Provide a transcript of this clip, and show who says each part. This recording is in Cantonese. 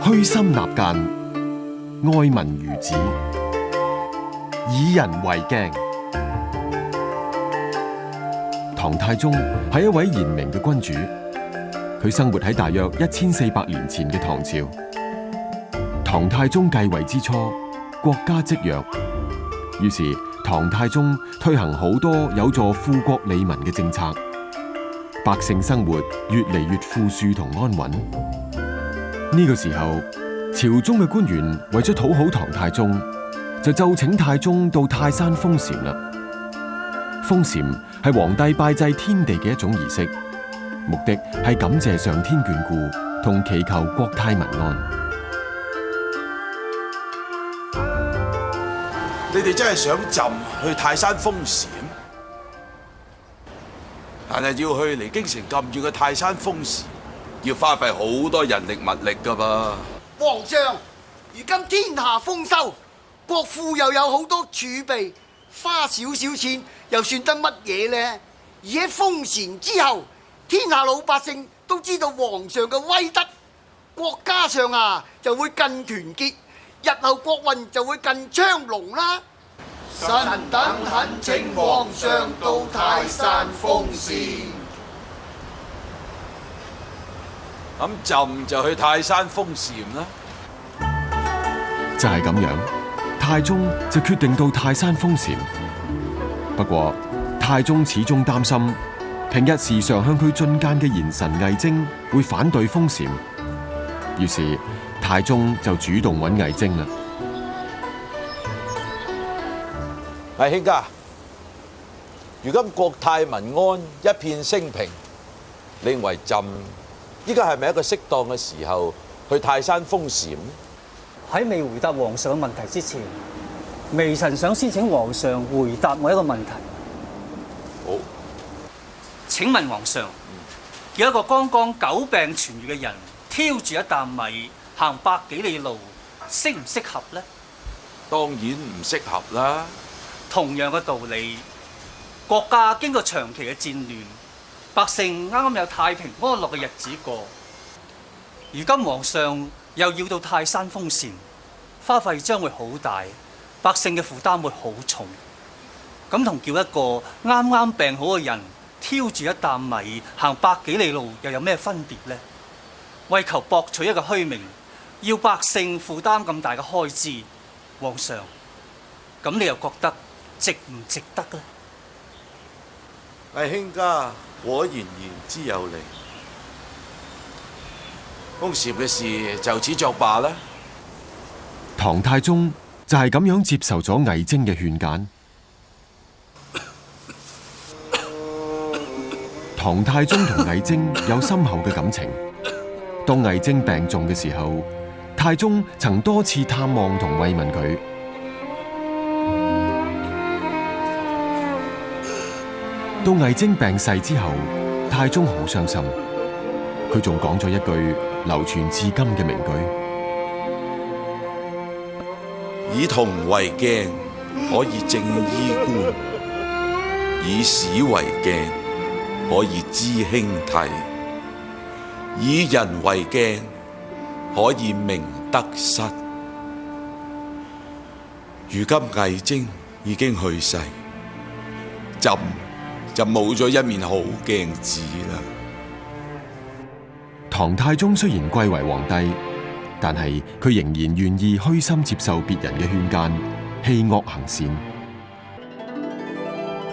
Speaker 1: 虛心納諫，愛民如子，以人為鏡。唐太宗係一位賢明嘅君主，佢生活喺大約1400年前嘅唐朝。唐太宗繼位之初，國家積弱，於是唐太宗推行好多有助富國利民嘅政策，百姓生活越嚟越富庶同安穩。呢個時候，朝中嘅官員為咗討好唐太宗，就奏請太宗到泰山封禪啦。封禪係皇帝拜祭天地嘅一種儀式，目的係感謝上天眷顧同祈求國泰民安。
Speaker 2: 你哋真係想朕去泰山封禪，但係要去離京城咁遠嘅泰山封禪，要花費好多人力物力噶噃。
Speaker 3: 皇上，如今天下豐收，國庫又有好多儲備，花少少錢又算得乜嘢呢？而喺封禪之後，天下老百姓都知道皇上嘅威德，國家上下就會更團結，日後國運就會更昌隆啦。臣等懇請皇上到泰山封禪。
Speaker 2: 咁朕就去泰山封禪啦。
Speaker 1: 就係咁樣，太宗就決定到泰山封禪。不過，太宗始終擔心平日時常向佢進諫嘅賢臣魏徵會反對封禪，於是太宗就主動揾魏徵啦。
Speaker 4: 係卿家，如今國泰民安，一片升平，你認為朕依家係咪一個適當嘅時候去泰山封禪？
Speaker 5: 喺未回答皇上嘅問題之前，微臣想先請皇上回答我一個問題。
Speaker 4: 好，
Speaker 5: 請問皇上，叫一個剛剛久病痊愈嘅人挑住一擔米行百幾里路，適唔適合呢？
Speaker 2: 當然唔適合啦。
Speaker 5: 同樣嘅道理，國家經過長期嘅戰亂，百姓啱啱有太平安樂嘅日子過。如今皇上又要到泰山封禪，花費將會好大，百姓嘅負擔會好重。咁同叫一個啱啱病好嘅人挑住一擔米行百幾里路，又有咩分別呢？為求博取一個虛名，要百姓負擔咁大嘅開支，皇上，咁你又覺得值唔值得呢？
Speaker 2: 魏卿家果然言之有理，封禪嘅事就此作罷啦。
Speaker 1: 唐太宗就係咁樣接受咗魏徵嘅勸諫。唐太宗同魏徵有深厚嘅感情。當魏徵病重嘅時候，太宗曾多次探望同慰問佢。到魏徵病逝之後，太宗好傷心，佢仲講咗一句流傳至今嘅名句：
Speaker 2: 以銅為鏡，可以正衣冠；以史為鏡，可以知興替；以人為鏡，可以明得失。如今魏徵已經去世，朕就冇咗一面好鏡子啦。
Speaker 1: 唐太宗雖然貴為皇帝，但係佢仍然願意虛心接受別人嘅勸諫，棄惡行善。